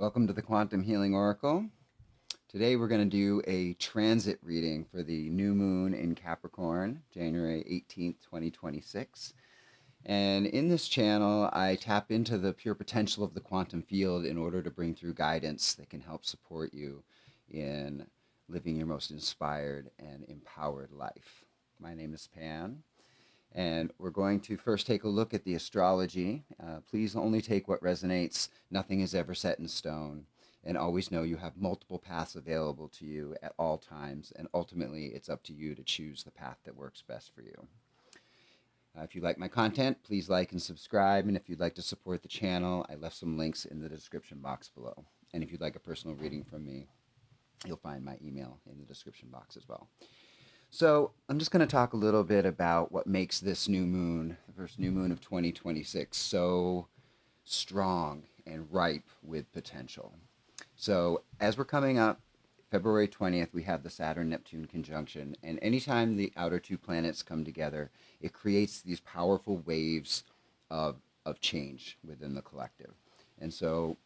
Welcome to the Quantum Healing Oracle. Today we're going to do a transit reading for the new moon in Capricorn, January 18th, 2026. And in this channel, I tap into the pure potential of the quantum field in order to bring through guidance that can help support you in living your most inspired and empowered life. My name is Pan. And we're going to first take a look at the astrology. Please only take what resonates. Nothing is ever set in stone. And always know you have multiple paths available to you at all times. And ultimately, it's up to you to choose the path that works best for you. If you like my content, please like and subscribe. And if you'd like to support the channel, I left some links in the description box below. And if you'd like a personal reading from me, you'll find my email in the description box as well. So I'm just going to talk a little bit about what makes this new moon, the first new moon of 2026, so strong and ripe with potential. So as we're coming up, February 20th, we have the Saturn-Neptune conjunction. And anytime the outer two planets come together, it creates these powerful waves of change within the collective. And so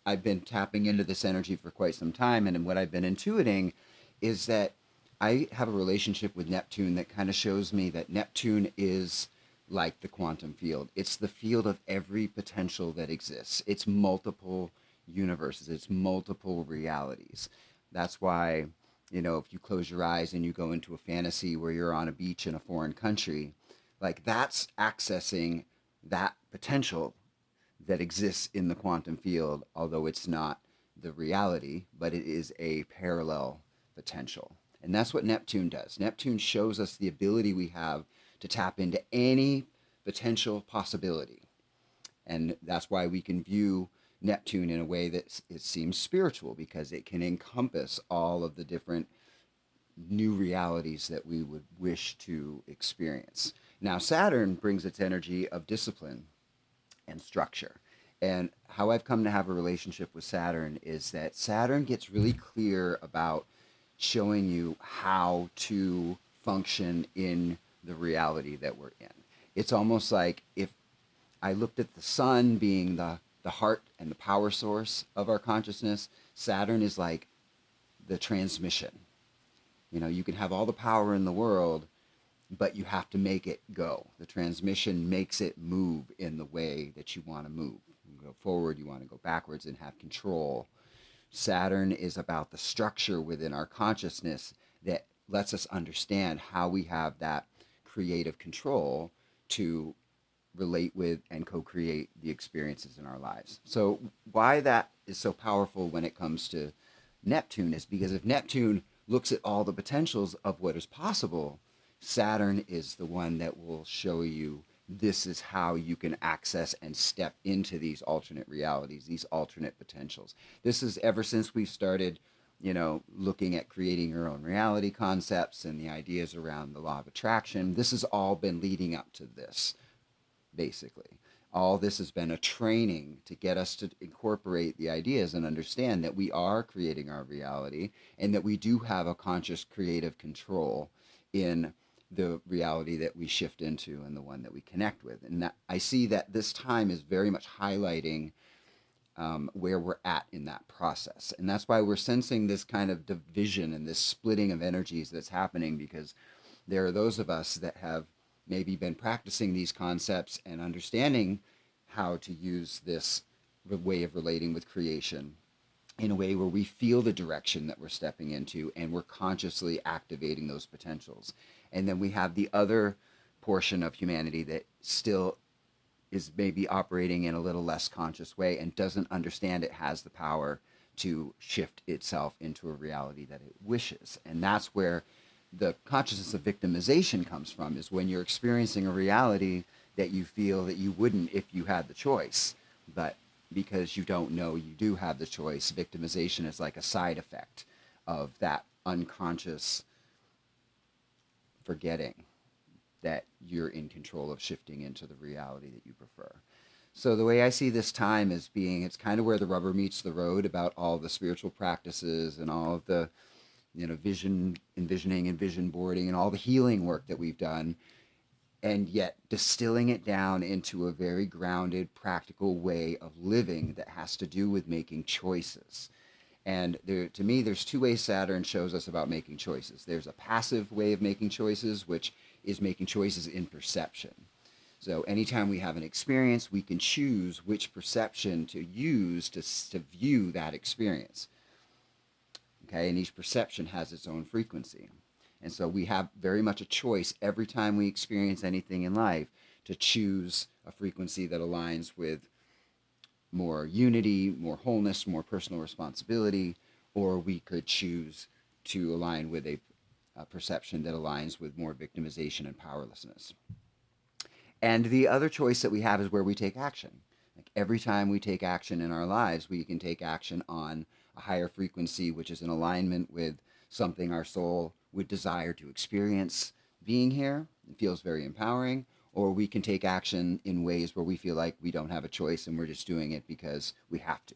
I've been tapping into this energy for quite some time. And what I've been intuiting is that I have a relationship with Neptune that kind of shows me that Neptune is like the quantum field. It's the field of every potential that exists. It's multiple universes. It's multiple realities. That's why, if you close your eyes and you go into a fantasy where you're on a beach in a foreign country, like that's accessing that potential that exists in the quantum field, although it's not the reality, but it is a parallel potential. And that's what Neptune does. Neptune shows us the ability we have to tap into any potential possibility. And that's why we can view Neptune in a way that it seems spiritual, because it can encompass all of the different new realities that we would wish to experience. Now, Saturn brings its energy of discipline and structure. And how I've come to have a relationship with Saturn is that Saturn gets really clear about showing you how to function in the reality that we're in. It's almost like if I looked at the sun being the heart and the power source of our consciousness, Saturn is like the transmission. You can have all the power in the world, but you have to make it go. The transmission makes it move in the way that you want to move. You go forward, you want to go backwards and have control. Saturn is about the structure within our consciousness that lets us understand how we have that creative control to relate with and co-create the experiences in our lives. So why that is so powerful when it comes to Neptune is because if Neptune looks at all the potentials of what is possible, Saturn is the one that will show you this is how you can access and step into these alternate realities, these alternate potentials. This is ever since we started, looking at creating your own reality concepts and the ideas around the law of attraction. This has all been leading up to this, basically. All this has been a training to get us to incorporate the ideas and understand that we are creating our reality and that we do have a conscious creative control in the reality that we shift into and the one that we connect with. And that I see that this time is very much highlighting where we're at in that process. And that's why we're sensing this kind of division and this splitting of energies that's happening, because there are those of us that have maybe been practicing these concepts and understanding how to use this way of relating with creation in a way where we feel the direction that we're stepping into and we're consciously activating those potentials. And then we have the other portion of humanity that still is maybe operating in a little less conscious way and doesn't understand it has the power to shift itself into a reality that it wishes. And that's where the consciousness of victimization comes from, is when you're experiencing a reality that you feel that you wouldn't if you had the choice. But because you don't know you do have the choice, victimization is like a side effect of that unconscious forgetting that you're in control of shifting into the reality that you prefer. So the way I see this time as being, it's kind of where the rubber meets the road about all the spiritual practices and all of the, vision, envisioning and vision boarding and all the healing work that we've done. and yet distilling it down into a very grounded, practical way of living that has to do with making choices. And there, to me, there's two ways Saturn shows us about making choices. There's a passive way of making choices, which is making choices in perception. So anytime we have an experience, we can choose which perception to use to view that experience. Okay, and each perception has its own frequency. And so we have very much a choice every time we experience anything in life to choose a frequency that aligns with more unity, more wholeness, more personal responsibility, or we could choose to align with a perception that aligns with more victimization and powerlessness. And the other choice that we have is where we take action. Like every time we take action in our lives, we can take action on a higher frequency, which is in alignment with something our soul would desire to experience being here. It feels very empowering. Or we can take action in ways where we feel like we don't have a choice and we're just doing it because we have to.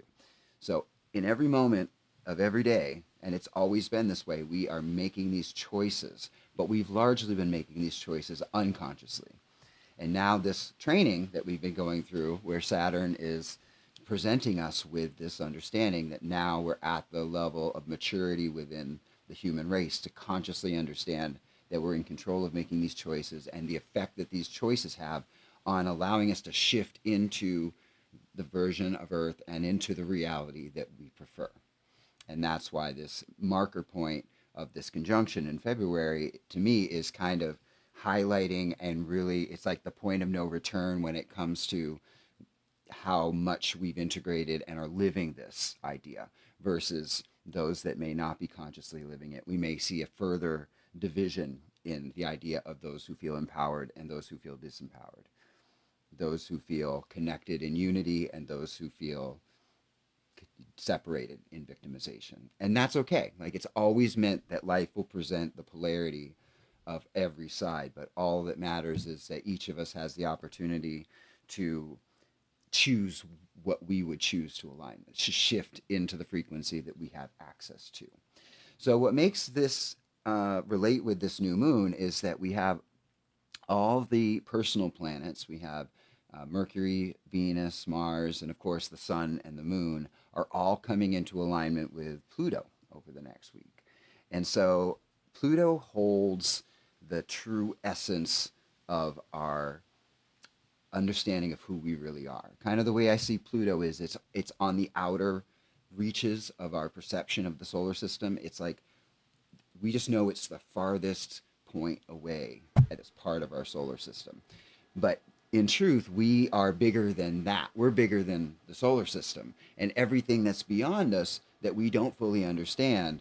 So in every moment of every day, and it's always been this way, we are making these choices, but we've largely been making these choices unconsciously. And now this training that we've been going through, where Saturn is presenting us with this understanding that now we're at the level of maturity within the human race to consciously understand that we're in control of making these choices and the effect that these choices have on allowing us to shift into the version of Earth and into the reality that we prefer. And that's why this marker point of this conjunction in February, to me, is kind of highlighting, and really it's like the point of no return when it comes to how much we've integrated and are living this idea versus those that may not be consciously living it. We may see a further division in the idea of those who feel empowered and those who feel disempowered, those who feel connected in unity and those who feel separated in victimization. And that's okay. Like, it's always meant that life will present the polarity of every side, but all that matters is that each of us has the opportunity to choose what we would choose to align with, to shift into the frequency that we have access to. So what makes this relate with this new moon is that we have all the personal planets. We have Mercury, Venus, Mars, and of course the Sun and the Moon are all coming into alignment with Pluto over the next week. And so Pluto holds the true essence of our understanding of who we really are. Kind of the way I see Pluto is it's on the outer reaches of our perception of the solar system. It's like we just know it's the farthest point away as part of our solar system. But in truth, we are bigger than that. We're bigger than the solar system. And everything that's beyond us that we don't fully understand,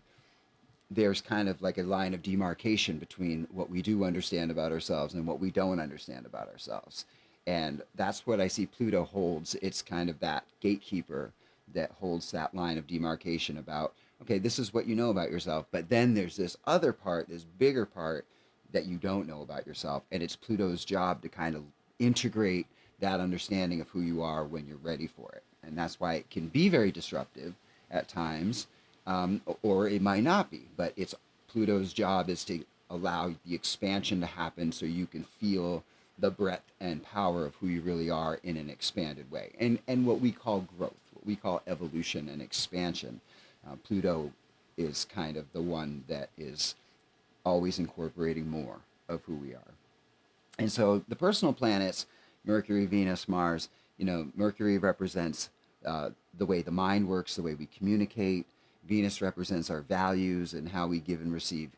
there's kind of like a line of demarcation between what we do understand about ourselves and what we don't understand about ourselves. And that's what I see Pluto holds. It's kind of that gatekeeper that holds that line of demarcation about, okay, this is what you know about yourself, but then there's this other part, this bigger part that you don't know about yourself. And it's Pluto's job to kind of integrate that understanding of who you are when you're ready for it. And that's why it can be very disruptive at times, or it might not be. But it's Pluto's job is to allow the expansion to happen so you can feel the breadth and power of who you really are in an expanded way. And what we call growth, what we call evolution and expansion. Pluto is kind of the one that is always incorporating more of who we are. And so the personal planets, Mercury, Venus, Mars, Mercury represents the way the mind works, the way we communicate. Venus represents our values and how we give and receive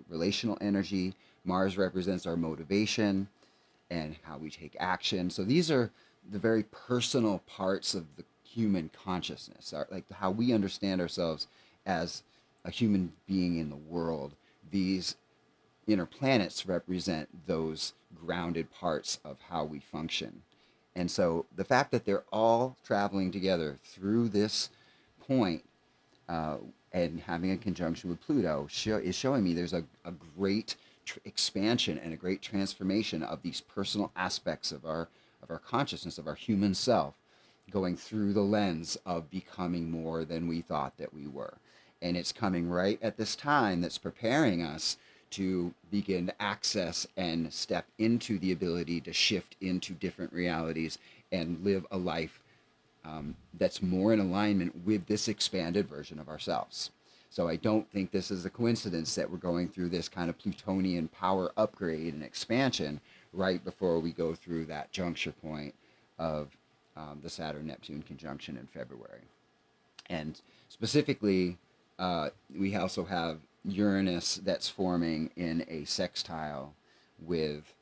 relational energy. Mars represents our motivation and how we take action. So these are the very personal parts of the human consciousness, like how we understand ourselves as a human being in the world. These inner planets represent those grounded parts of how we function. And so the fact that they're all traveling together through this point and having a conjunction with Pluto is showing me there's a great expansion and a great transformation of these personal aspects of our consciousness, of our human self, going through the lens of becoming more than we thought that we were. And it's coming right at this time that's preparing us to begin to access and step into the ability to shift into different realities and live a life that's more in alignment with this expanded version of ourselves. So I don't think this is a coincidence that we're going through this kind of Plutonian power upgrade and expansion right before we go through that juncture point of the Saturn-Neptune conjunction in February. And specifically, we also have Uranus that's forming in a sextile with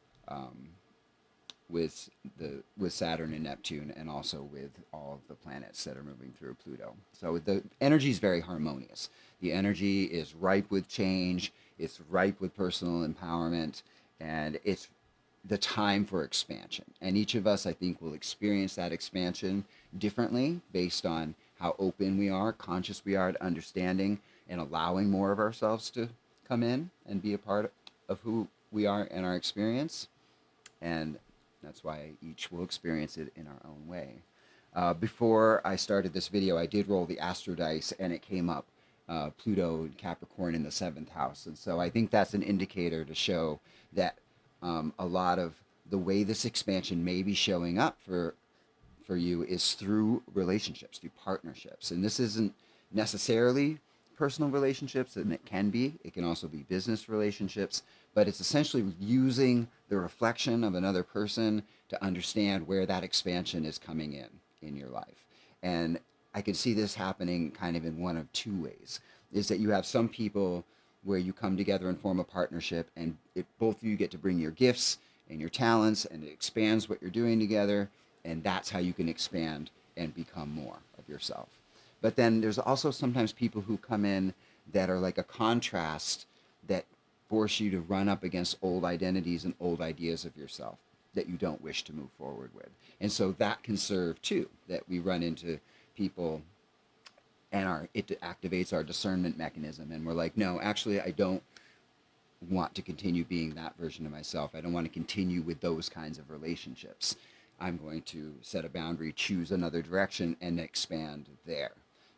with Saturn and Neptune, and also with all of the planets that are moving through Pluto. So the energy is very harmonious. The energy is ripe with change. It's ripe with personal empowerment, and it's the time for expansion. And each of us, I think, will experience that expansion differently based on how open we are, conscious we are to understanding and allowing more of ourselves to come in and be a part of who we are in our experience. And that's why each will experience it in our own way. Before I started this video, I did roll the Astro dice, and it came up Pluto and Capricorn in the 7th house. And so I think that's an indicator to show that a lot of the way this expansion may be showing up for you is through relationships, through partnerships. And this isn't necessarily personal relationships, and it can be. It can also be business relationships, but it's essentially using the reflection of another person to understand where that expansion is coming in your life. And I can see this happening kind of in one of two ways, is that you have some people where you come together and form a partnership, and both of you get to bring your gifts and your talents, and it expands what you're doing together, and that's how you can expand and become more of yourself. But then there's also sometimes people who come in that are like a contrast that force you to run up against old identities and old ideas of yourself that you don't wish to move forward with. And so that can serve too, that we run into people and it activates our discernment mechanism, and we're like, no, actually I don't want to continue being that version of myself. I don't want to continue with those kinds of relationships. I'm going to set a boundary, choose another direction, and expand there.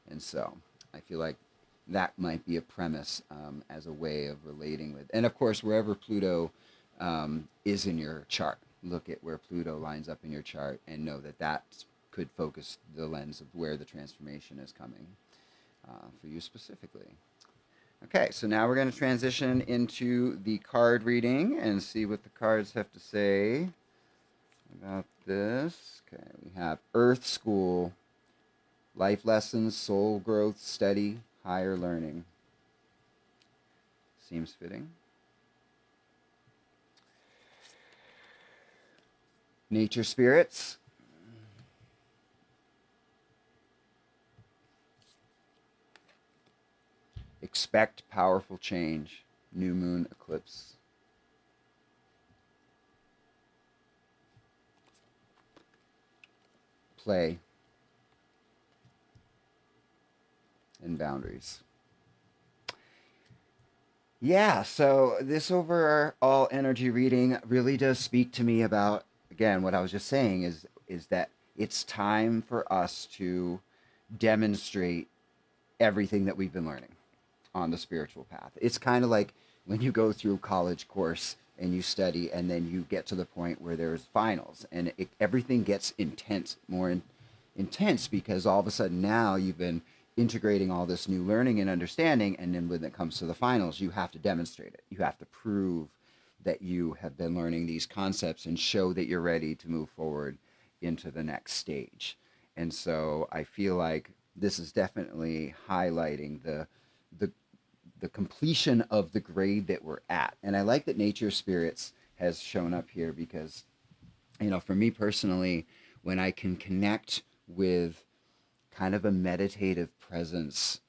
And so I feel like that might be a premise as a way of relating with. And of course, wherever Pluto is in your chart, look at where Pluto lines up in your chart and know that that could focus the lens of where the transformation is coming for you specifically. Okay, so now we're going to transition into the card reading and see what the cards have to say about this. Okay, we have Earth School, life lessons, soul growth, study, higher learning. Seems fitting. Nature spirits. Expect powerful change. New moon eclipse. Play. And boundaries. Yeah, so this overall energy reading really does speak to me about, again, what I was just saying is that it's time for us to demonstrate everything that we've been learning on the spiritual path. It's kind of like when you go through a college course and you study, and then you get to the point where there's finals, and everything gets intense, more intense, because all of a sudden now you've been integrating all this new learning and understanding, and then when it comes to the finals, you have to demonstrate it. You have to prove that you have been learning these concepts and show that you're ready to move forward into the next stage. And so I feel like this is definitely highlighting the completion of the grade that we're at. And I like that nature spirits has shown up here because, you know, for me personally, when I can connect with kind of a meditative presence,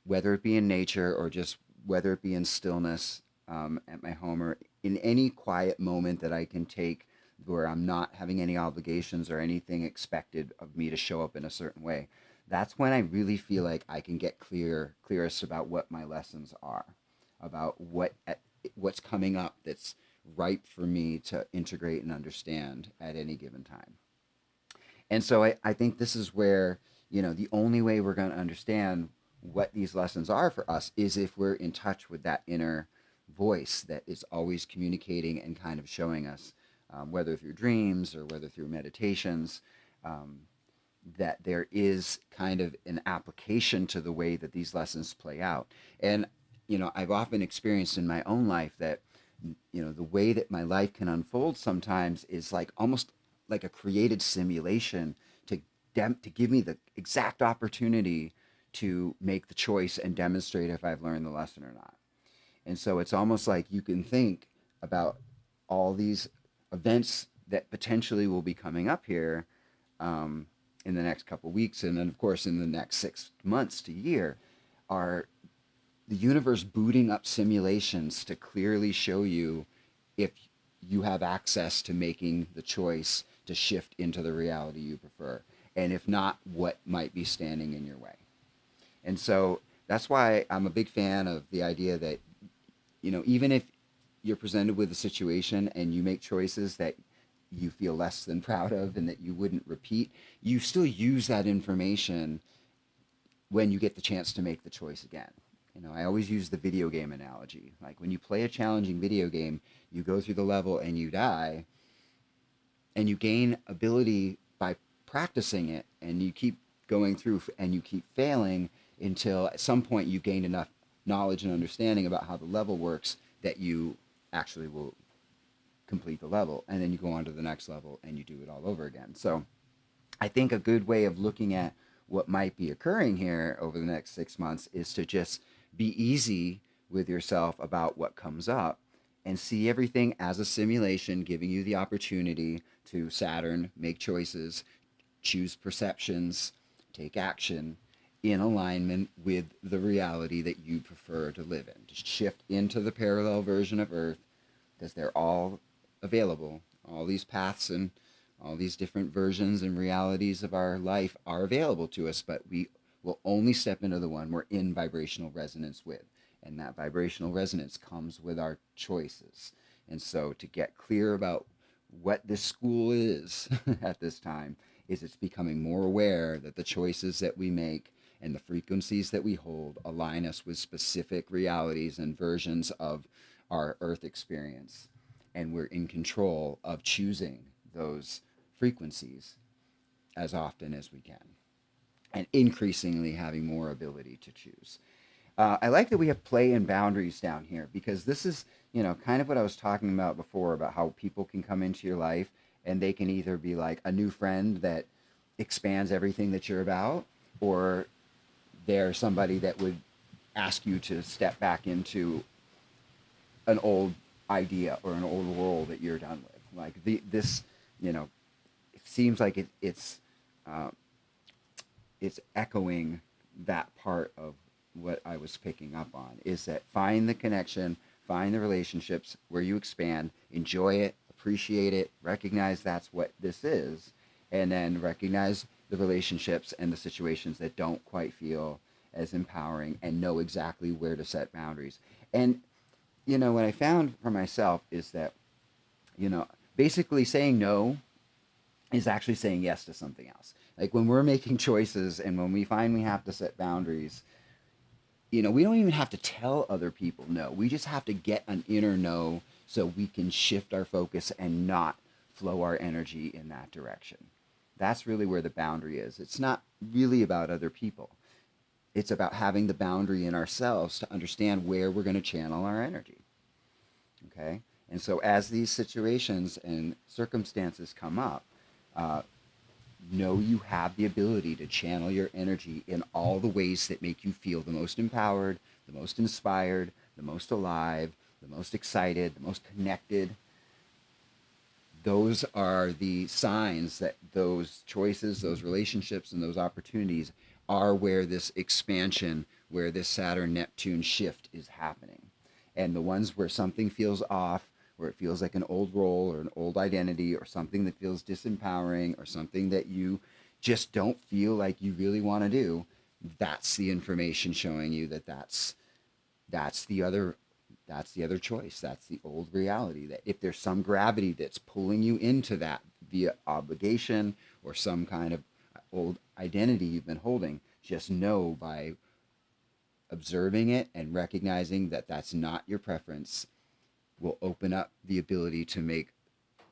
whether it be in nature or just whether it be in stillness at my home, or in any quiet moment that I can take where I'm not having any obligations or anything expected of me to show up in a certain way, that's when I really feel like I can get clearest about what my lessons are, about what's coming up that's ripe for me to integrate and understand at any given time. And so I think this is where, you know, the only way we're going to understand what these lessons are for us is if we're in touch with that inner voice that is always communicating and kind of showing us, whether through dreams or whether through meditations, um, that there is kind of an application to the way that these lessons play out. And, I've often experienced in my own life that, the way that my life can unfold sometimes is like almost like a created simulation to to give me the exact opportunity to make the choice and demonstrate if I've learned the lesson or not. And so it's almost like you can think about all these events that potentially will be coming up here, um, in the next couple of weeks, and then of course in the next 6 months to year, are the universe booting up simulations to clearly show you if you have access to making the choice to shift into the reality you prefer, and if not, what might be standing in your way. And so that's why I'm a big fan of the idea that, even if you're presented with a situation and you make choices that you feel less than proud of and that you wouldn't repeat, you still use that information when you get the chance to make the choice again. I always use the video game analogy. Like when you play a challenging video game, you go through the level and you die, and you gain ability by practicing it, and you keep going through and you keep failing until at some point you gain enough knowledge and understanding about how the level works that you actually will complete the level, and then you go on to the next level and you do it all over again. So I think a good way of looking at what might be occurring here over the next 6 months is to just be easy with yourself about what comes up and see everything as a simulation, giving you the opportunity to Saturn, make choices, choose perceptions, take action in alignment with the reality that you prefer to live in. Just shift into the parallel version of Earth, because they're all available. All these paths and all these different versions and realities of our life are available to us, but we will only step into the one we're in vibrational resonance with. And that vibrational resonance comes with our choices. And so to get clear about what this school is at this time is it's becoming more aware that the choices that we make and the frequencies that we hold align us with specific realities and versions of our Earth experience. And we're in control of choosing those frequencies as often as we can, and increasingly having more ability to choose. I like that we have play and boundaries down here, because this is, kind of what I was talking about before, about how people can come into your life and they can either be like a new friend that expands everything that you're about, or they're somebody that would ask you to step back into an old idea or an old role that you're done with. Like this, it seems like uh, it's echoing that part of what I was picking up on, is that find the connection, find the relationships where you expand, enjoy it, appreciate it, recognize that's what this is, and then recognize the relationships and the situations that don't quite feel as empowering, and know exactly where to set boundaries. And, what I found for myself is that, basically saying no is actually saying yes to something else. Like when we're making choices and when we find we have to set boundaries, we don't even have to tell other people no. We just have to get an inner no so we can shift our focus and not flow our energy in that direction. That's really where the boundary is. It's not really about other people. It's about having the boundary in ourselves to understand where we're going to channel our energy. Okay? And so as these situations and circumstances come up, know you have the ability to channel your energy in all the ways that make you feel the most empowered, the most inspired, the most alive, the most excited, the most connected. Those are the signs that those choices, those relationships, and those opportunities are where this expansion, where this Saturn Neptune shift is happening. And the ones where something feels off, where it feels like an old role or an old identity or something that feels disempowering or something that you just don't feel like you really want to do, that's the information showing you that that's the other choice. That's the old reality. That if there's some gravity that's pulling you into that via obligation or some kind of old identity you've been holding, just know by observing it and recognizing that that's not your preference will open up the ability to make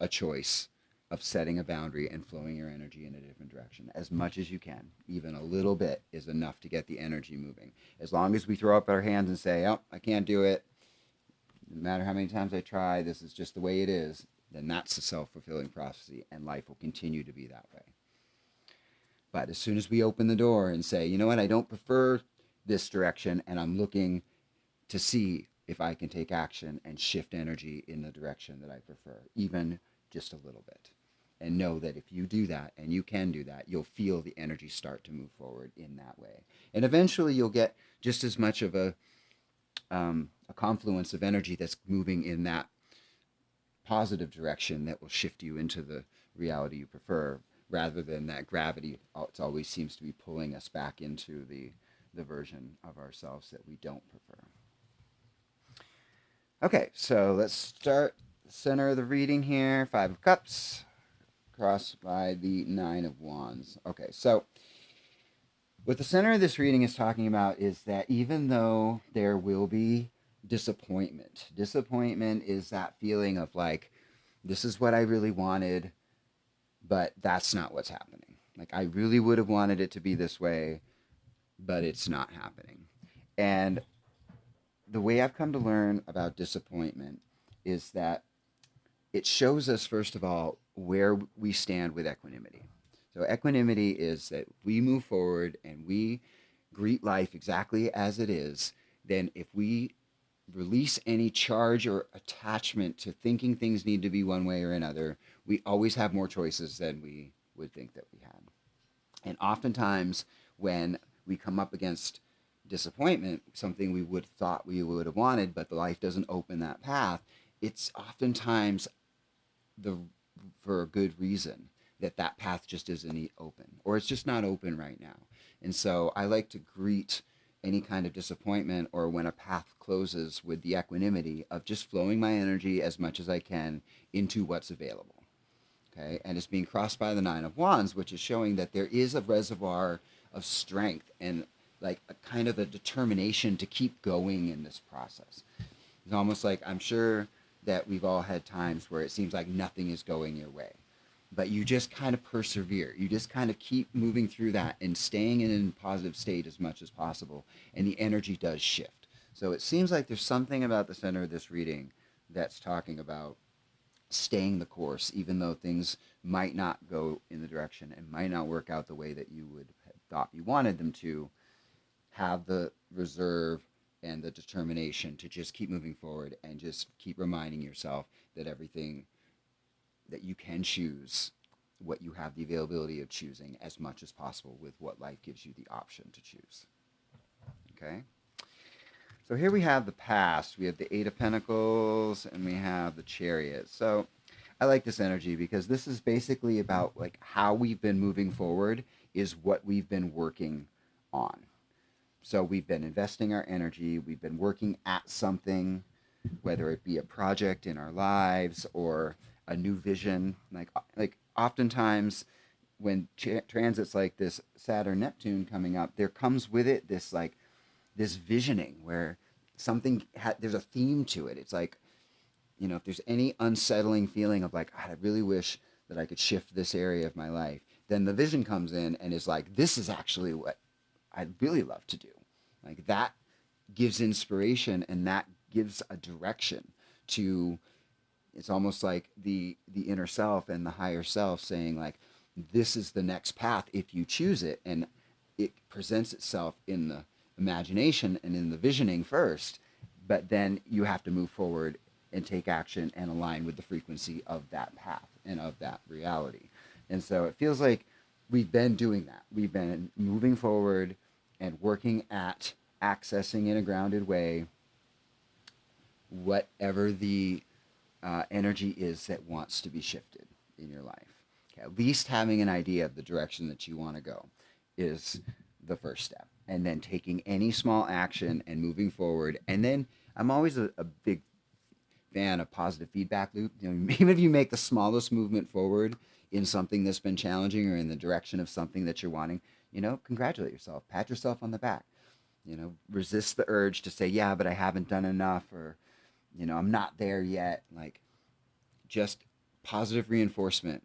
a choice of setting a boundary and flowing your energy in a different direction as much as you can. Even a little bit is enough to get the energy moving. As long as we throw up our hands and say, oh, I can't do it, no matter how many times I try, this is just the way it is, then that's a self-fulfilling prophecy, and life will continue to be that way. But as soon as we open the door and say, you know what, I don't prefer this direction, and I'm looking to see if I can take action and shift energy in the direction that I prefer, even just a little bit. And know that if you do that, and you can do that, you'll feel the energy start to move forward in that way. And eventually you'll get just as much of a confluence of energy that's moving in that positive direction that will shift you into the reality you prefer, rather than that gravity. It always seems to be pulling us back into the version of ourselves that we don't prefer. Okay, so let's start the center of the reading here. 5 of Cups, crossed by the 9 of Wands. Okay, so what the center of this reading is talking about is that even though there will be disappointment is that feeling of like, this is what I really wanted, but that's not what's happening. Like, I really would have wanted it to be this way, but it's not happening. And the way I've come to learn about disappointment is that it shows us, first of all, where we stand with equanimity. So equanimity is that we move forward and we greet life exactly as it is. Then if we release any charge or attachment to thinking things need to be one way or another, we always have more choices than we would think that we had. And oftentimes when we come up against disappointment, something we would have thought we would have wanted, but the life doesn't open that path, it's oftentimes for a good reason that path just isn't open, or it's just not open right now. And so I like to greet any kind of disappointment or when a path closes with the equanimity of just flowing my energy as much as I can into what's available. Okay, and it's being crossed by the 9 of Wands, which is showing that there is a reservoir of strength and like a kind of a determination to keep going in this process. It's almost like, I'm sure that we've all had times where it seems like nothing is going your way, but you just kind of persevere. You just kind of keep moving through that and staying in a positive state as much as possible, and the energy does shift. So it seems like there's something about the center of this reading that's talking about staying the course, even though things might not go in the direction and might not work out the way that you would have thought you wanted them to. Have the reserve and the determination to just keep moving forward and just keep reminding yourself that everything that you can choose, what you have the availability of choosing as much as possible with what life gives you the option to choose. Okay? So here we have the past. We have the 8 of Pentacles and we have the Chariot. So I like this energy because this is basically about like how we've been moving forward is what we've been working on. So we've been investing our energy, we've been working at something, whether it be a project in our lives or a new vision. Like oftentimes when transits like this Saturn Neptune coming up, there comes with it this visioning where something there's a theme to it. It's like, you know, if there's any unsettling feeling of like, I really wish that I could shift this area of my life, then the vision comes in and is like, this is actually what I'd really love to do. Like that gives inspiration and that gives a direction to, it's almost like the inner self and the higher self saying like, this is the next path if you choose it. And it presents itself in the imagination and in the visioning first, but then you have to move forward and take action and align with the frequency of that path and of that reality. And so it feels like we've been doing that. We've been moving forward and working at accessing in a grounded way whatever the energy is that wants to be shifted in your life. Okay, at least having an idea of the direction that you want to go is the first step. And then taking any small action and moving forward. And then I'm always a big fan of positive feedback loop. You know, even if you make the smallest movement forward in something that's been challenging or in the direction of something that you're wanting, you know, congratulate yourself, pat yourself on the back. resist the urge to say, yeah, but I haven't done enough, or, I'm not there yet. Like, just positive reinforcement,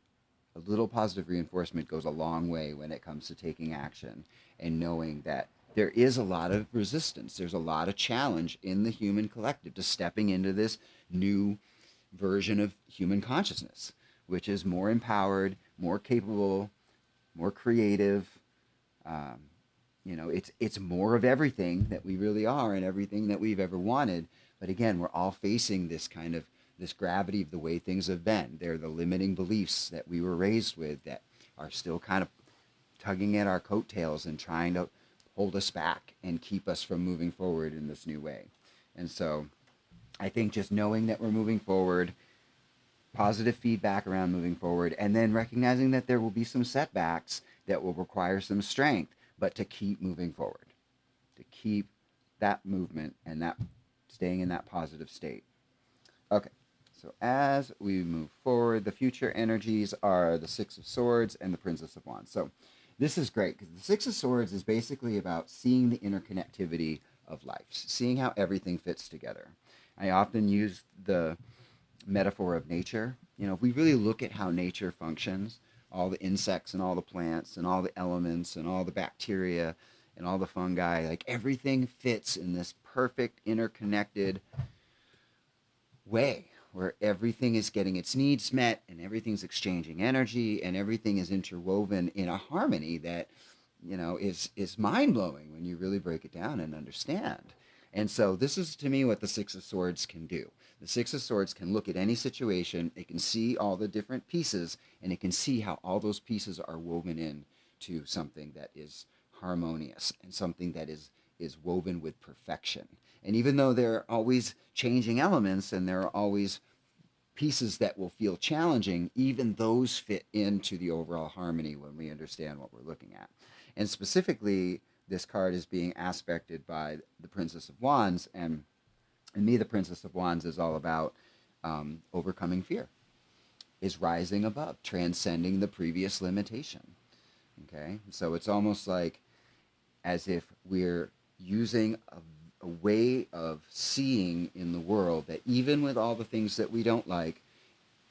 a little positive reinforcement goes a long way when it comes to taking action and knowing that there is a lot of resistance. There's a lot of challenge in the human collective to stepping into this new version of human consciousness, which is more empowered, more capable, more creative. Um, it's more of everything that we really are and everything that we've ever wanted. But again, we're all facing this gravity of the way things have been. They're the limiting beliefs that we were raised with that are still kind of tugging at our coattails and trying to hold us back and keep us from moving forward in this new way. And so I think just knowing that we're moving forward, positive feedback around moving forward, and then recognizing that there will be some setbacks that will require some strength, but to keep moving forward, to keep that movement and that staying in that positive state. Okay, so as we move forward, the future energies are the Six of Swords and the Princess of Wands. So this is great because the Six of Swords is basically about seeing the interconnectivity of life, seeing how everything fits together. I often use the metaphor of nature. If we really look at how nature functions, all the insects and all the plants and all the elements and all the bacteria and all the fungi, like everything fits in this perfect interconnected way where everything is getting its needs met and everything's exchanging energy and everything is interwoven in a harmony that is mind-blowing when you really break it down and understand. And so this is, to me, what the Six of Swords can do. The Six of Swords can look at any situation, it can see all the different pieces, and it can see how all those pieces are woven in to something that is harmonious and something that is woven with perfection. And even though there are always changing elements and there are always pieces that will feel challenging, even those fit into the overall harmony when we understand what we're looking at. And specifically, this card is being aspected by the Princess of Wands, and me, the Princess of Wands is all about overcoming fear, is rising above, transcending the previous limitation. Okay, so it's almost like as if we're using a way of seeing in the world that even with all the things that we don't like,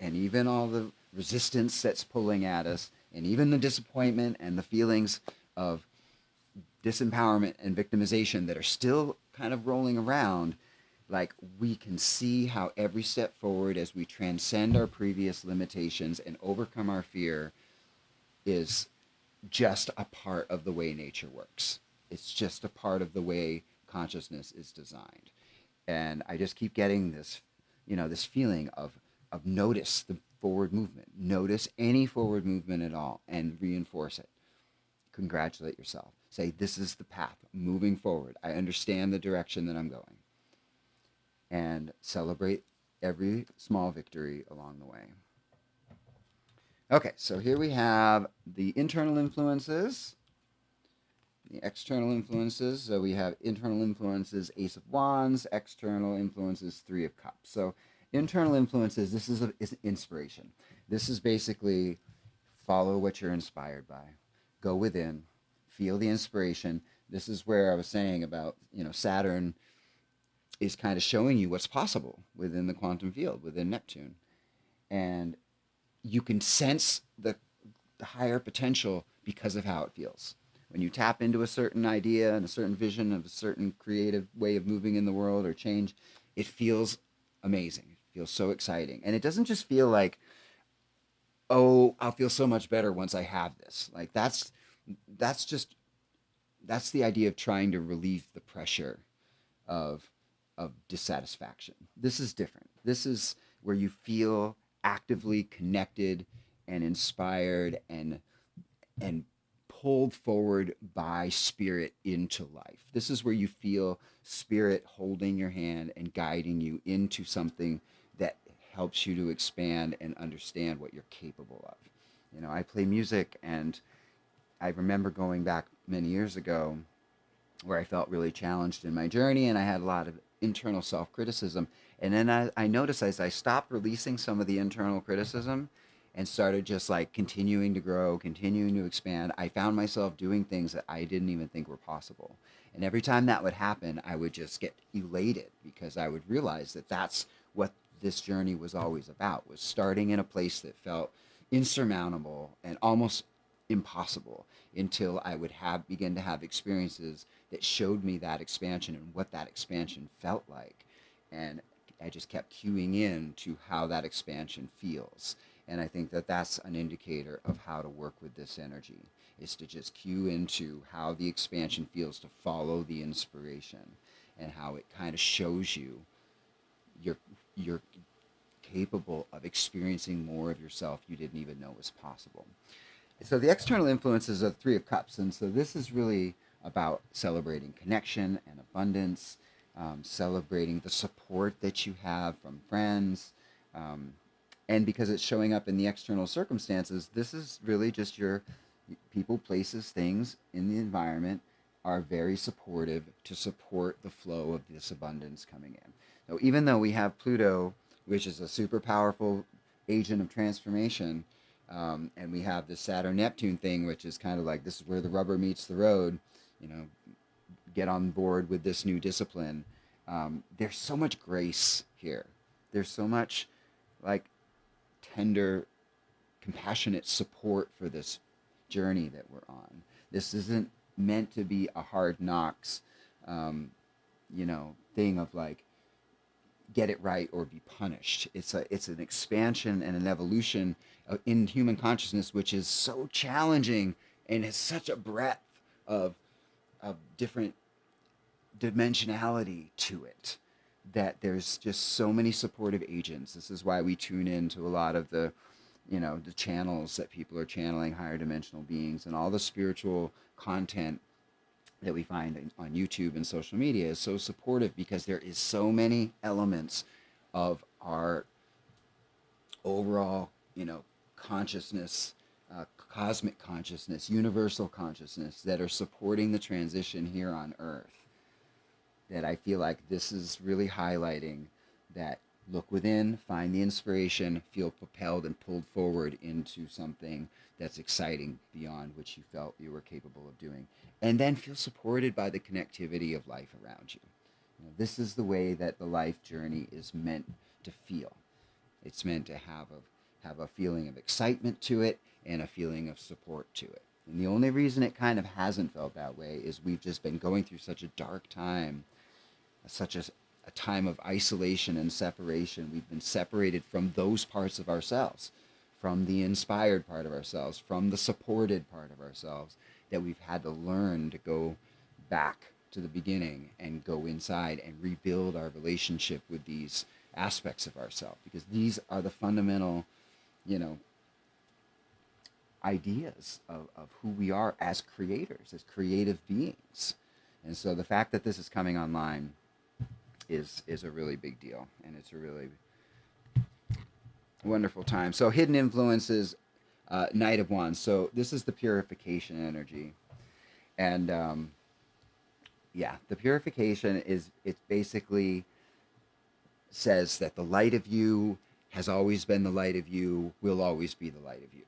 and even all the resistance that's pulling at us, and even the disappointment and the feelings of disempowerment and victimization that are still kind of rolling around, like we can see how every step forward as we transcend our previous limitations and overcome our fear is just a part of the way nature works. It's just a part of the way consciousness is designed. And I just keep getting this, this feeling of notice the forward movement. Notice any forward movement at all and reinforce it. Congratulate yourself. Say, this is the path, moving forward. I understand the direction that I'm going. And celebrate every small victory along the way. Okay, so here we have the internal influences, the external influences. So we have internal influences, Ace of Wands, external influences, Three of Cups. So internal influences, this is inspiration. This is basically follow what you're inspired by. Go within, feel the inspiration. This is where I was saying about, Saturn is kind of showing you what's possible within the quantum field, within Neptune. And you can sense the higher potential because of how it feels. When you tap into a certain idea and a certain vision of a certain creative way of moving in the world or change, it feels amazing. It feels so exciting. And it doesn't just feel like, oh, I'll feel so much better once I have this. Like that's the idea of trying to relieve the pressure of dissatisfaction. This is different. This is where you feel actively connected and inspired and pulled forward by spirit into life. This is where you feel spirit holding your hand and guiding you into something that helps you to expand and understand what you're capable of. I play music, and I remember going back many years ago where I felt really challenged in my journey, and I had a lot of internal self-criticism. And then I noticed as I stopped releasing some of the internal criticism, and started just like continuing to grow, continuing to expand. I found myself doing things that I didn't even think were possible. And every time that would happen, I would just get elated because I would realize that that's what this journey was always about, was starting in a place that felt insurmountable and almost impossible, until I would begin to have experiences that showed me that expansion and what that expansion felt like. And I just kept cueing in to how that expansion feels. And I think that that's an indicator of how to work with this energy, is to just cue into how the expansion feels, to follow the inspiration, and how it kind of shows you you're capable of experiencing more of yourself you didn't even know was possible. So the external influences are the Three of Cups, and so this is really about celebrating connection and abundance, celebrating the support that you have from friends, and because it's showing up in the external circumstances, this is really just your people, places, things in the environment are very supportive to support the flow of this abundance coming in. So even though we have Pluto, which is a super powerful agent of transformation, and we have this Saturn Neptune thing, which is kind of like, this is where the rubber meets the road, you know, get on board with this new discipline. There's so much grace here. There's so much like tender, compassionate support for this journey that we're on. This isn't meant to be a hard knocks, thing of like, get it right or be punished. It's an expansion and an evolution in human consciousness, which is so challenging and has such a breadth of different dimensionality to it, that there's just so many supportive agents. This is why we tune into a lot of the channels that people are channeling higher dimensional beings, and all the spiritual content that we find on YouTube and social media is so supportive, because there is so many elements of our overall, consciousness, cosmic consciousness, universal consciousness, that are supporting the transition here on Earth, that I feel like this is really highlighting that. Look within, find the inspiration, feel propelled and pulled forward into something that's exciting beyond what you felt you were capable of doing. And then feel supported by the connectivity of life around you. This is the way that the life journey is meant to feel. It's meant to have a feeling of excitement to it and a feeling of support to it. And the only reason it kind of hasn't felt that way is we've just been going through such a dark time, such a time of isolation and separation. We've been separated from those parts of ourselves, from the inspired part of ourselves, from the supported part of ourselves, that we've had to learn to go back to the beginning and go inside and rebuild our relationship with these aspects of ourselves, because these are the fundamental, ideas of who we are as creators, as creative beings. And so the fact that this is coming online is a really big deal, and it's a really wonderful time. So hidden influences, Knight of Wands. So this is the purification energy, and the purification is, it basically says that the light of you has always been the light of you, will always be the light of you.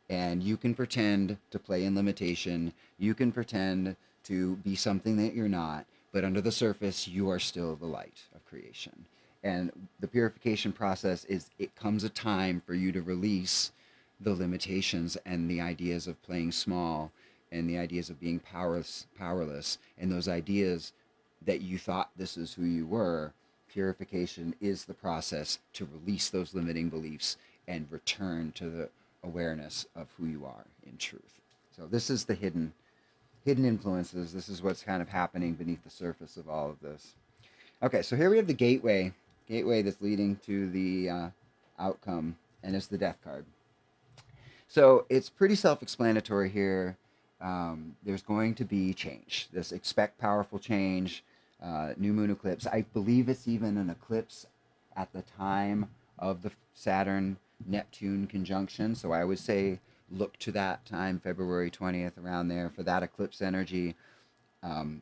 And you can pretend to play in limitation, you can pretend to be something that you're not, but under the surface, you are still the light of creation. And the purification process is, it comes a time for you to release the limitations and the ideas of playing small, and the ideas of being powerless, and those ideas that you thought this is who you were. Purification is the process to release those limiting beliefs and return to the awareness of who you are in truth. So this is the hidden influences. This is what's kind of happening beneath the surface of all of this. Okay, so here we have the gateway that's leading to the outcome, and it's the Death card. So it's pretty self-explanatory here. There's going to be change. Expect powerful change. New moon eclipse. I believe it's even an eclipse at the time of the Saturn Neptune conjunction. So I would say look to that time, February 20th, around there, for that eclipse energy. And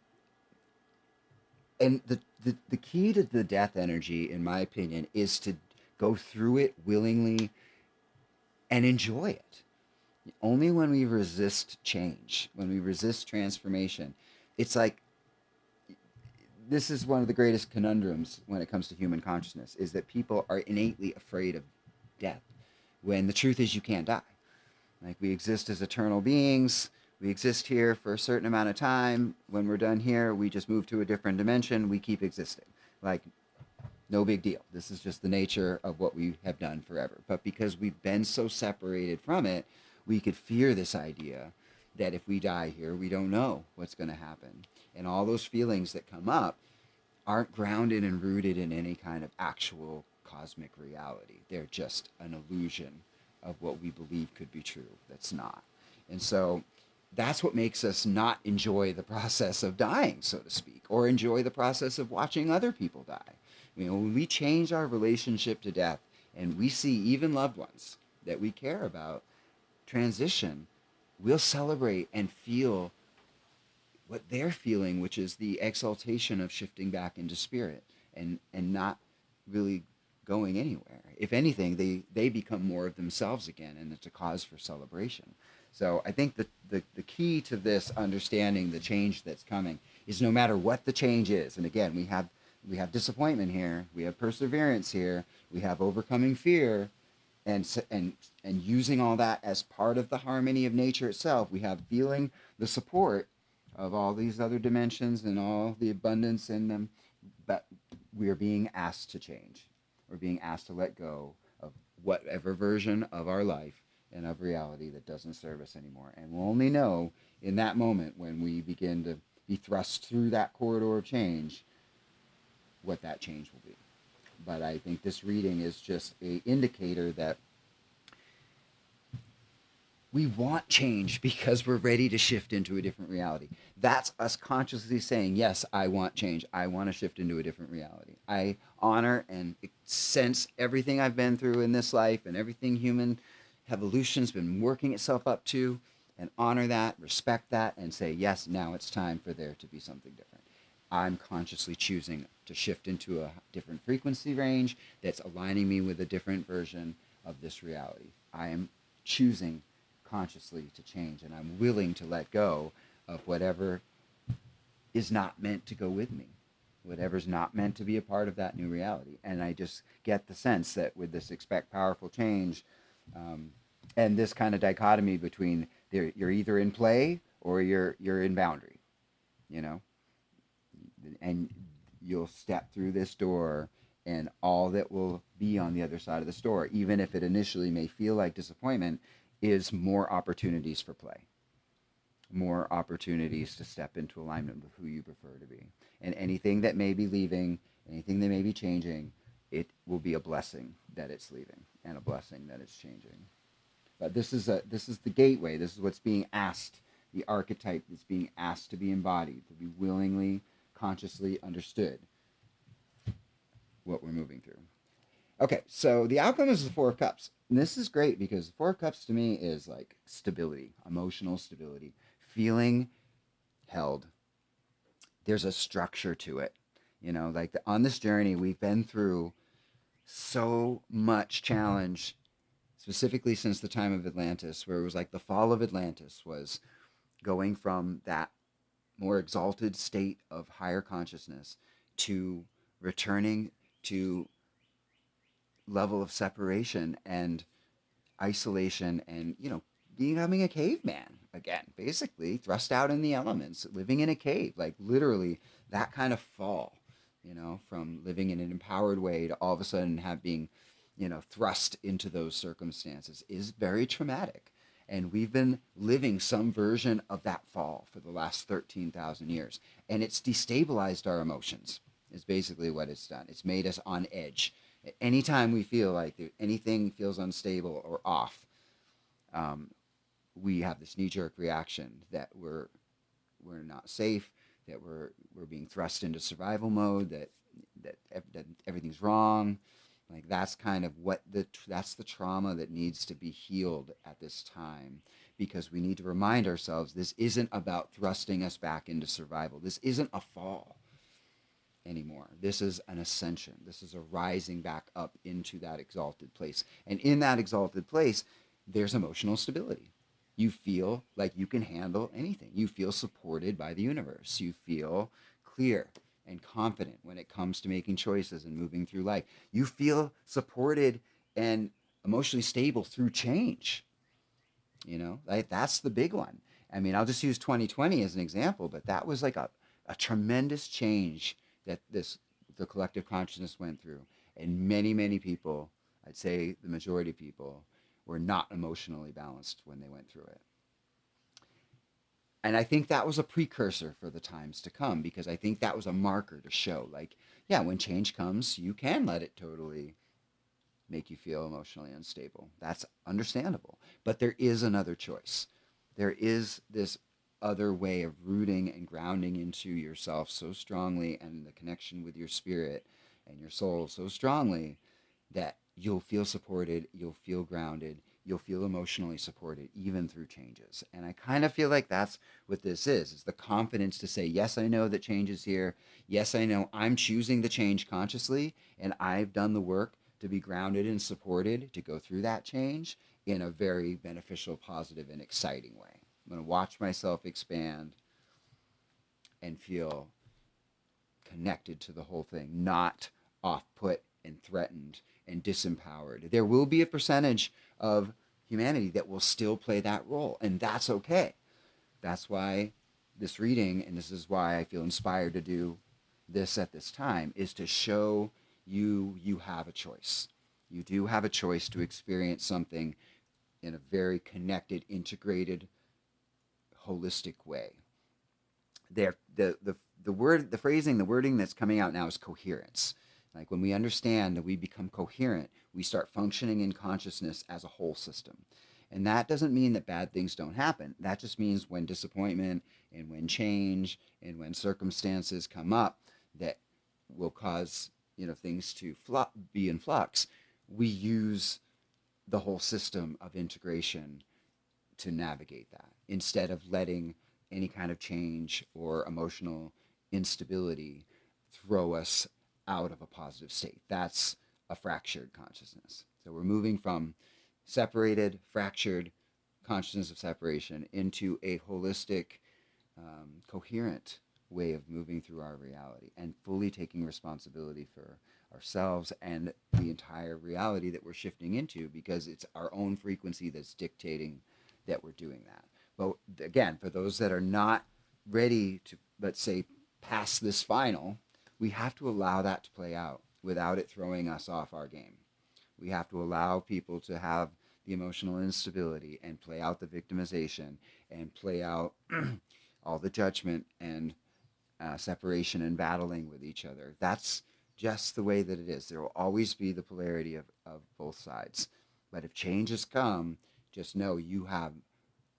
the key to the death energy, in my opinion, is to go through it willingly and enjoy it. Only when we resist change, when we resist transformation, it's like, this is one of the greatest conundrums when it comes to human consciousness, is that people are innately afraid of death, when the truth is you can't die. Like, we exist as eternal beings. We exist here for a certain amount of time. When we're done here, we just move to a different dimension. We keep existing. Like, no big deal. This is just the nature of what we have done forever. But because we've been so separated from it, we could fear this idea that if we die here, we don't know what's going to happen. And all those feelings that come up aren't grounded and rooted in any kind of actual cosmic reality. They're just an illusion of what we believe could be true that's not. And so that's what makes us not enjoy the process of dying, so to speak, or enjoy the process of watching other people die. You know, when we change our relationship to death and we see even loved ones that we care about transition, we'll celebrate and feel what they're feeling, which is the exaltation of shifting back into spirit and not really going anywhere. If anything, they become more of themselves again, and it's a cause for celebration. So I think the key to this understanding the change that's coming is, no matter what the change is, and again, we have disappointment here, we have perseverance here, we have overcoming fear, and using all that as part of the harmony of nature itself. We have feeling the support of all these other dimensions and all the abundance in them, but we are being asked to change. We're being asked to let go of whatever version of our life and of reality that doesn't serve us anymore. And we'll only know in that moment, when we begin to be thrust through that corridor of change, what that change will be. But I think this reading is just an indicator that we want change because we're ready to shift into a different reality. That's us consciously saying, yes, I want change. I want to shift into a different reality. I honor and sense everything I've been through in this life and everything human evolution's been working itself up to, and honor that, respect that, and say, yes, now it's time for there to be something different. I'm consciously choosing to shift into a different frequency range that's aligning me with a different version of this reality. I am choosing consciously to change, and I'm willing to let go of whatever is not meant to go with me, whatever's not meant to be a part of that new reality. And I just get the sense that with this expect powerful change, and this kind of dichotomy between you're either in play or you're in boundary, you know, and you'll step through this door, and all that will be on the other side of this door, even if it initially may feel like disappointment, is more opportunities for play, more opportunities to step into alignment with who you prefer to be. And anything that may be leaving, anything that may be changing, it will be a blessing that it's leaving and a blessing that it's changing. But this is the gateway. This is what's being asked, the archetype that's being asked to be embodied, to be willingly, consciously understood, what we're moving through. Okay, so the outcome is the Four of Cups. And this is great because the Four of Cups to me is like stability, emotional stability, feeling held. There's a structure to it. You know, like on this journey, we've been through so much challenge, specifically since the time of Atlantis, where it was like the fall of Atlantis was going from that more exalted state of higher consciousness to returning to level of separation and isolation, and, you know, becoming a caveman again, basically thrust out in the elements, living in a cave, like literally that kind of fall, you know, from living in an empowered way to all of a sudden being, you know, thrust into those circumstances is very traumatic. And we've been living some version of that fall for the last 13,000 years. And it's destabilized our emotions, is basically what it's done. It's made us on edge. Anytime we feel like anything feels unstable or off, we have this knee-jerk reaction that we're not safe, that we're being thrust into survival mode, that everything's wrong. Like that's kind of that's the trauma that needs to be healed at this time, because we need to remind ourselves this isn't about thrusting us back into survival. This isn't a fall anymore. This is an ascension. This is a rising back up into that exalted place. And in that exalted place, there's emotional stability. You feel like you can handle anything. You feel supported by the universe. You feel clear and confident when it comes to making choices and moving through life. You feel supported and emotionally stable through change. Like that's the big one. I mean, I'll just use 2020 as an example, but that was like a tremendous change that the collective consciousness went through. And many people, I'd say the majority of people, were not emotionally balanced when they went through it. And I think that was a precursor for the times to come, because I think that was a marker to show, like, yeah, when change comes, you can let it totally make you feel emotionally unstable. That's understandable. But there is another choice. There is this other way of rooting and grounding into yourself so strongly, and the connection with your spirit and your soul so strongly, that you'll feel supported, you'll feel grounded, you'll feel emotionally supported even through changes. And I kind of feel like that's what this is the confidence to say, yes, I know that change is here. Yes, I know I'm choosing the change consciously, and I've done the work to be grounded and supported to go through that change in a very beneficial, positive, and exciting way. I'm going to watch myself expand and feel connected to the whole thing, not off put and threatened and disempowered. There will be a percentage of humanity that will still play that role, and that's okay. That's why this reading, and this is why I feel inspired to do this at this time, is to show you have a choice. You do have a choice to experience something in a very connected, integrated, holistic way. There, the word, the phrasing, the wording that's coming out now is coherence. Like when we understand that we become coherent, we start functioning in consciousness as a whole system. And that doesn't mean that bad things don't happen. That just means when disappointment and when change and when circumstances come up that will cause things to be in flux, we use the whole system of integration to navigate that, instead of letting any kind of change or emotional instability throw us out of a positive state. That's a fractured consciousness. So we're moving from separated, fractured consciousness of separation into a holistic, coherent way of moving through our reality and fully taking responsibility for ourselves and the entire reality that we're shifting into, because it's our own frequency that's dictating that we're doing that. But again, for those that are not ready to, let's say, pass this final, we have to allow that to play out without it throwing us off our game. We have to allow people to have the emotional instability and play out the victimization and play out all the judgment and separation and battling with each other. That's just the way that it is. There will always be the polarity of both sides. But if changes come, just know you have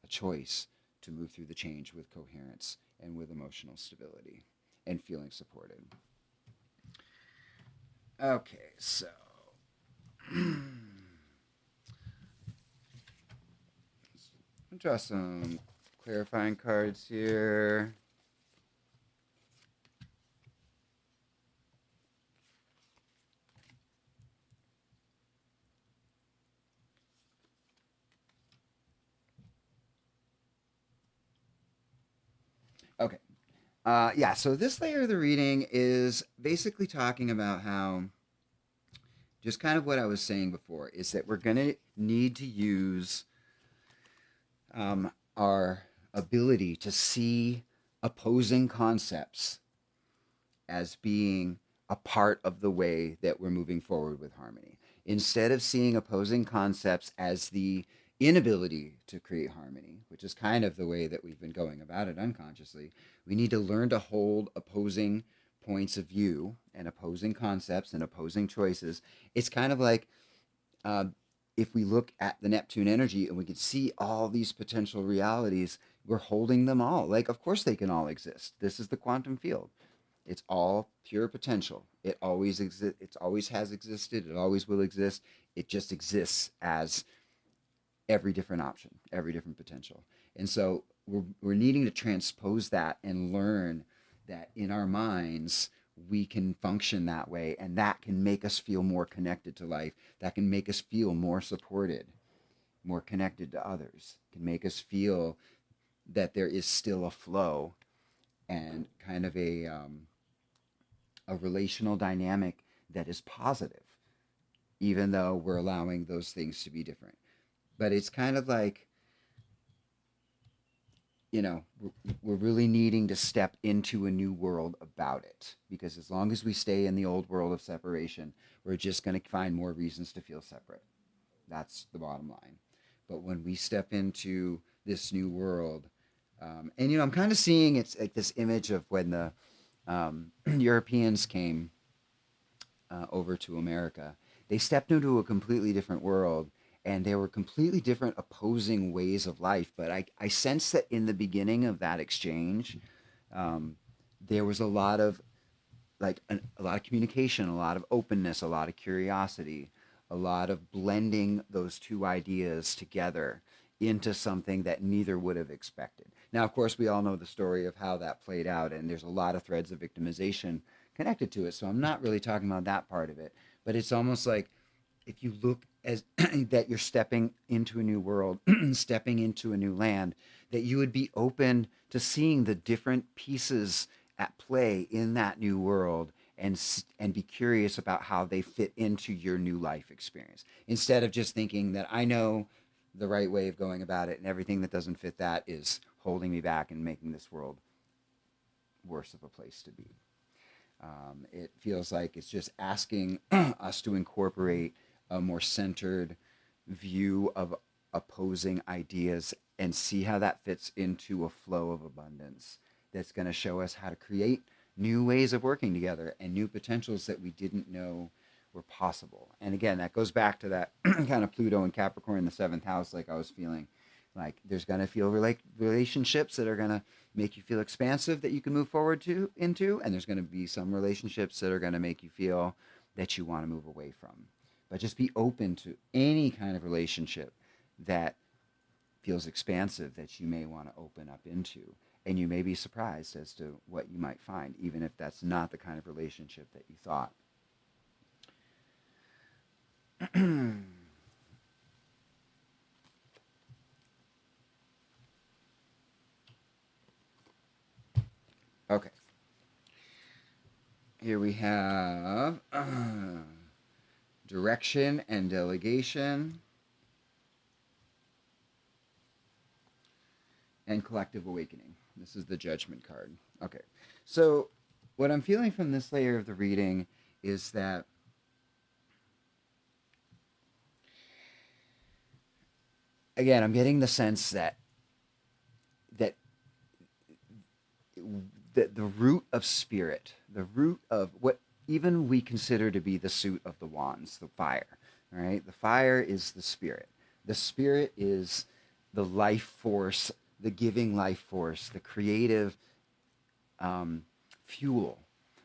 a choice to move through the change with coherence and with emotional stability and feeling supported. Okay, so I'll draw some clarifying cards here. Okay. Yeah, so this layer of the reading is basically talking about how, just kind of what I was saying before, is that we're going to need to use our ability to see opposing concepts as being a part of the way that we're moving forward with harmony. Instead of seeing opposing concepts as the inability to create harmony, which is kind of the way that we've been going about it unconsciously, we need to learn to hold opposing points of view and opposing concepts and opposing choices. It's kind of like if we look at the Neptune energy and we can see all these potential realities, we're holding them all. Like, of course they can all exist. This is the quantum field. It's all pure potential. It always exists. It always has existed. It always will exist. It just exists as every different option, every different potential. And so we're needing to transpose that and learn that in our minds we can function that way, and that can make us feel more connected to life. That can make us feel more supported more connected to others, can make us feel that there is still a flow and kind of a relational dynamic that is positive, even though we're allowing those things to be different. But it's kind of like, we're really needing to step into a new world about it, because as long as we stay in the old world of separation, we're just going to find more reasons to feel separate. That's the bottom line. But when we step into this new world, and I'm kind of seeing it's like this image of when the Europeans came over to America. They stepped into a completely different world, and there were completely different opposing ways of life. But I sense that in the beginning of that exchange, there was a lot of a lot of communication, a lot of openness, a lot of curiosity, a lot of blending those two ideas together into something that neither would have expected. Now, of course, we all know the story of how that played out, and there's a lot of threads of victimization connected to it. So I'm not really talking about that part of it, but it's almost like if you look as that you're stepping into a new world, stepping into a new land, that you would be open to seeing the different pieces at play in that new world, and be curious about how they fit into your new life experience, instead of just thinking that I know the right way of going about it and everything that doesn't fit that is holding me back and making this world worse of a place to be. It feels like it's just asking us to incorporate a more centered view of opposing ideas and see how that fits into a flow of abundance that's going to show us how to create new ways of working together and new potentials that we didn't know were possible. And again, that goes back to that kind of Pluto and Capricorn in the seventh house, like I was feeling. Like there's going to feel relationships that are going to make you feel expansive that you can move forward into, and there's going to be some relationships that are going to make you feel that you want to move away from. But just be open to any kind of relationship that feels expansive that you may want to open up into. And you may be surprised as to what you might find, even if that's not the kind of relationship that you thought. Okay. Here we have direction and delegation and collective awakening. This is the judgment card. Okay. So what I'm feeling from this layer of the reading is that again, I'm getting the sense that the root of spirit, the root of what even we consider to be the suit of the wands, the fire, right? The fire is the spirit. The spirit is the life force, the giving life force, the creative fuel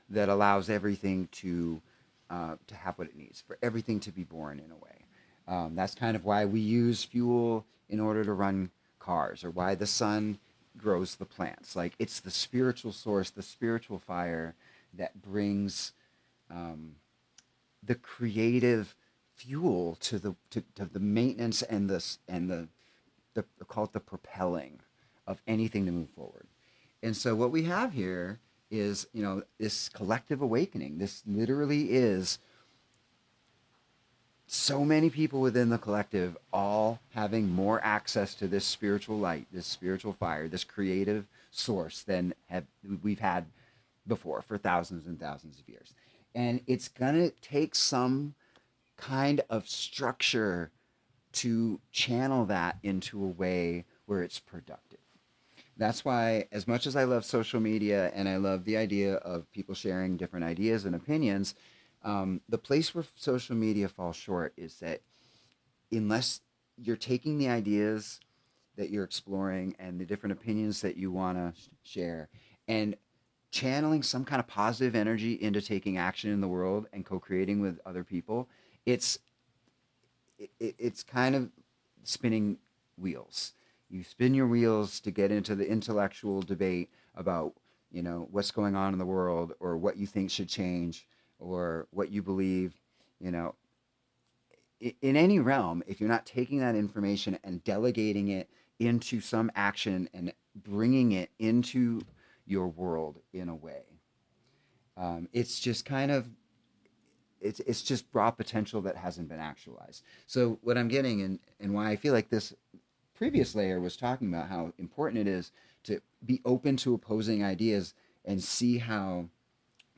that allows everything to have what it needs, for everything to be born in a way. That's kind of why we use fuel in order to run cars, or why the sun grows the plants. Like it's the spiritual source, the spiritual fire that brings the creative fuel to the maintenance and the call it the propelling of anything to move forward. And so what we have here is, this collective awakening. This literally is so many people within the collective all having more access to this spiritual light, this spiritual fire, this creative source than we've had before for thousands and thousands of years. And it's going to take some kind of structure to channel that into a way where it's productive. That's why, as much as I love social media and I love the idea of people sharing different ideas and opinions, the place where social media falls short is that unless you're taking the ideas that you're exploring and the different opinions that you want to share and channeling some kind of positive energy into taking action in the world and co-creating with other people, it's kind of spinning wheels. You spin your wheels to get into the intellectual debate about, what's going on in the world, or what you think should change, or what you believe, in any realm, if you're not taking that information and delegating it into some action and bringing it into your world in a way, it's just kind of it's just raw potential that hasn't been actualized. So what I'm getting, and why I feel like this previous layer was talking about how important it is to be open to opposing ideas and see how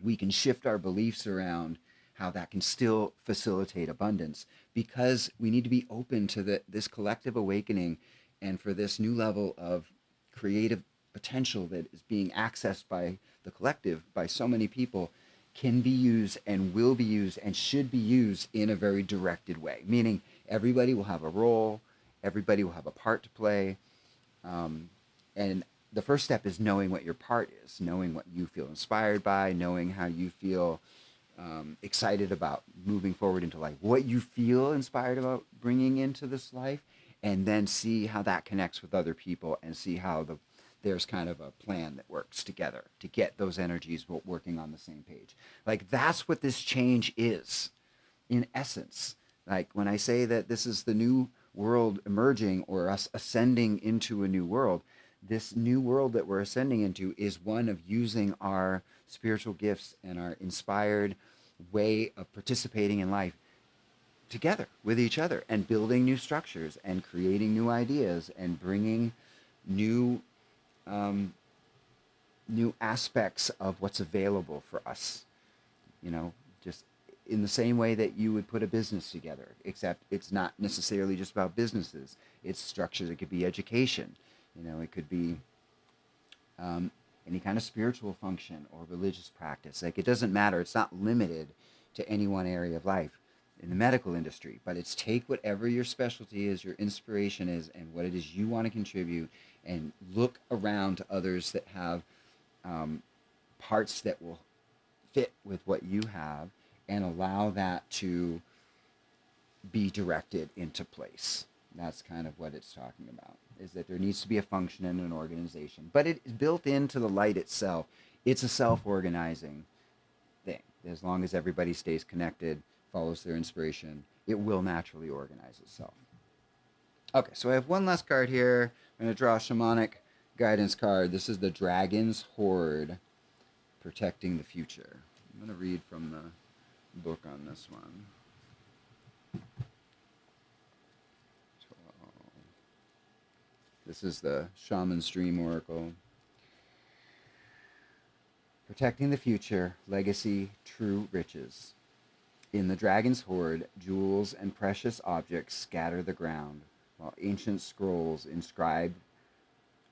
we can shift our beliefs around, how that can still facilitate abundance, because we need to be open to this collective awakening and for this new level of creative potential that is being accessed by the collective, by so many people, can be used and will be used and should be used in a very directed way, meaning everybody will have a role, everybody will have a part to play. And the first step is knowing what your part is, knowing what you feel inspired by, knowing how you feel excited about moving forward into life, what you feel inspired about bringing into this life, and then see how that connects with other people and see how there's kind of a plan that works together to get those energies working on the same page. Like, that's what this change is in essence. Like, when I say that this is the new world emerging, or us ascending into a new world, this new world that we're ascending into is one of using our spiritual gifts and our inspired way of participating in life together with each other and building new structures and creating new ideas and bringing new new aspects of what's available for us, just in the same way that you would put a business together, except it's not necessarily just about businesses. It's structures. It could be education. It could be any kind of spiritual function or religious practice. Like, it doesn't matter. It's not limited to any one area of life in the medical industry, but it's take whatever your specialty is, your inspiration is, and what it is you want to contribute, and look around to others that have parts that will fit with what you have, and allow that to be directed into place. That's kind of what it's talking about, is that there needs to be a function in an organization, but it's built into the light itself. It's a self-organizing thing. As long as everybody stays connected, follows their inspiration, it will naturally organize itself. Okay, so I have one last card here. I'm going to draw a shamanic guidance card. This is the Dragon's Horde, Protecting the Future. I'm going to read from the book on this one. This is the Shaman's Dream Oracle. Protecting the future, legacy, true riches. In the dragon's horde, jewels and precious objects scatter the ground, while ancient scrolls inscribed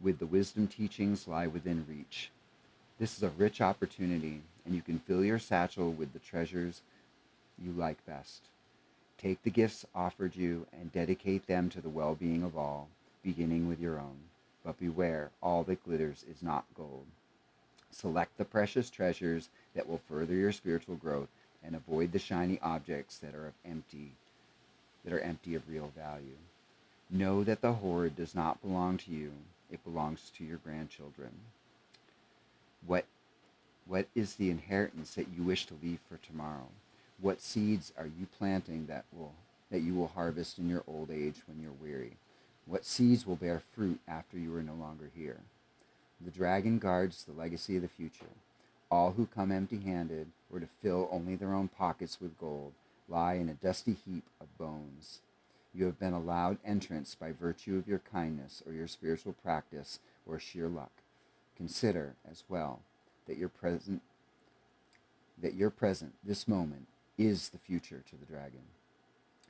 with the wisdom teachings lie within reach. This is a rich opportunity, and you can fill your satchel with the treasures you like best. Take the gifts offered you and dedicate them to the well-being of all, beginning with your own. But beware, all that glitters is not gold. Select the precious treasures that will further your spiritual growth, and avoid the shiny objects that are empty of real value. Know that the hoard does not belong to you. It belongs to your grandchildren. What is the inheritance that you wish to leave for tomorrow? What seeds are you planting that you will harvest in your old age when you're weary? What seeds will bear fruit after you are no longer here? The dragon guards the legacy of the future. All who come empty-handed, or to fill only their own pockets with gold, lie in a dusty heap of bones. You have been allowed entrance by virtue of your kindness or your spiritual practice or sheer luck. Consider as well that your present, this moment, is the future to the dragon.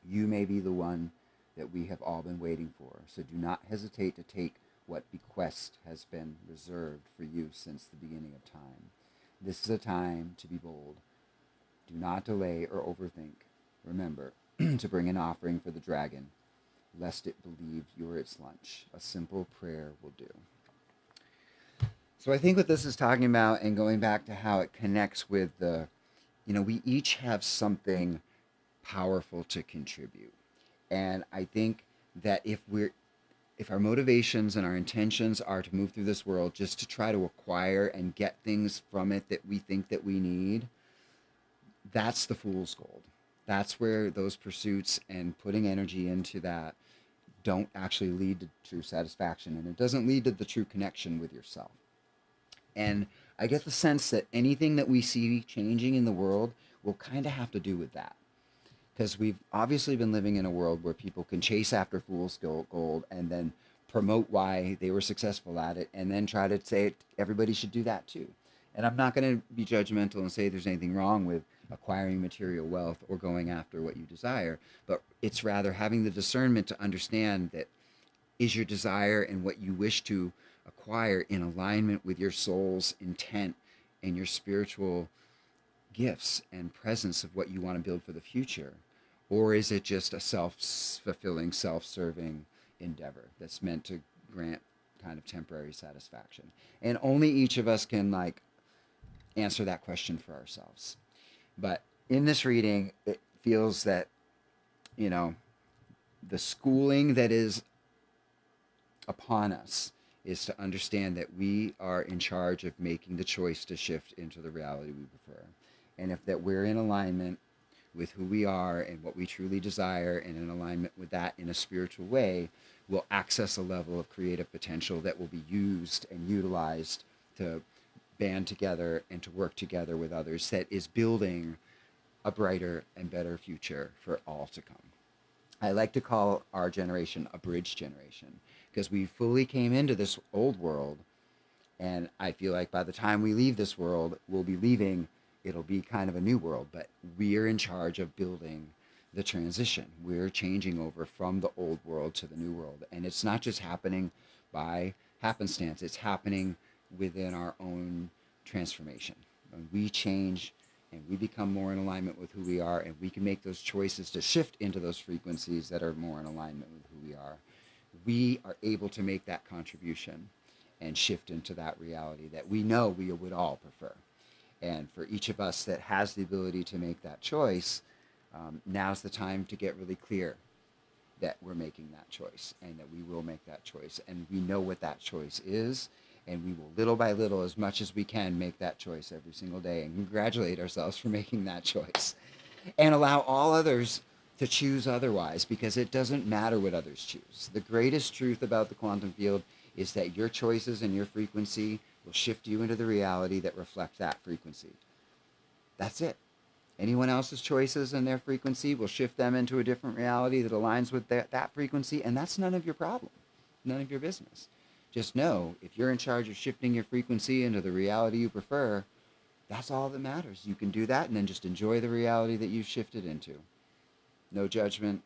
You may be the one that we have all been waiting for, so do not hesitate to take what bequest has been reserved for you since the beginning of time. This is a time to be bold. Do not delay or overthink. Remember to bring an offering for the dragon, lest it believe you are its lunch. A simple prayer will do. So I think what this is talking about, and going back to how it connects with we each have something powerful to contribute. And I think that if our motivations and our intentions are to move through this world just to try to acquire and get things from it that we think that we need, that's the fool's gold. That's where those pursuits and putting energy into that don't actually lead to true satisfaction, and it doesn't lead to the true connection with yourself. And I get the sense that anything that we see changing in the world will kind of have to do with that. Because we've obviously been living in a world where people can chase after fool's gold and then promote why they were successful at it and then try to say everybody should do that too. And I'm not going to be judgmental and say there's anything wrong with acquiring material wealth or going after what you desire, but it's rather having the discernment to understand that is your desire and what you wish to acquire in alignment with your soul's intent and your spiritual gifts and presence of what you want to build for the future? Or is it just a self-fulfilling, self-serving endeavor that's meant to grant kind of temporary satisfaction? And only each of us can like answer that question for ourselves. But in this reading, it feels that, you know, the schooling that is upon us is to understand that we are in charge of making the choice to shift into the reality we prefer. And if that we're in alignment with who we are and what we truly desire, and in alignment with that in a spiritual way, we'll access a level of creative potential that will be used and utilized to band together and to work together with others that is building a brighter and better future for all to come. I like to call our generation a bridge generation, because we fully came into this old world, and I feel like by the time we leave this world, we'll be leaving, it'll be kind of a new world, but we're in charge of building the transition. We're changing over from the old world to the new world, and it's not just happening by happenstance, it's happening within our own transformation. When we change and we become more in alignment with who we are, and we can make those choices to shift into those frequencies that are more in alignment with who we are able to make that contribution and shift into that reality that we know we would all prefer. And for each of us that has the ability to make that choice, now's the time to get really clear that we're making that choice and that we will make that choice. And we know what that choice is, and we will little by little, as much as we can, make that choice every single day and congratulate ourselves for making that choice, and allow all others to choose otherwise, because it doesn't matter what others choose. The greatest truth about the quantum field is that your choices and your frequency will shift you into the reality that reflects that frequency. That's it. Anyone else's choices and their frequency will shift them into a different reality that aligns with that frequency, and that's none of your problem, none of your business. Just know, if you're in charge of shifting your frequency into the reality you prefer, that's all that matters. You can do that and then just enjoy the reality that you've shifted into. No judgment,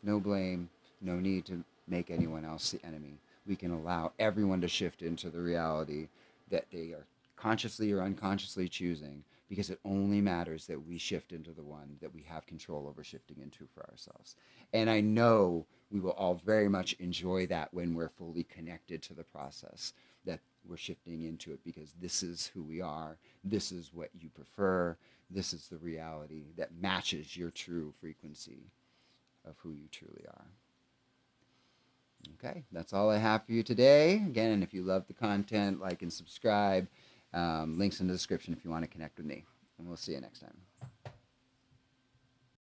no blame, no need to make anyone else the enemy. We can allow everyone to shift into the reality that they are consciously or unconsciously choosing, because it only matters that we shift into the one that we have control over shifting into for ourselves. And I know we will all very much enjoy that when we're fully connected to the process that we're shifting into it, because this is who we are, this is what you prefer, this is the reality that matches your true frequency of who you truly are. Okay, that's all I have for you today. Again, if you love the content, like and subscribe. Links in the description if you want to connect with me. And we'll see you next time.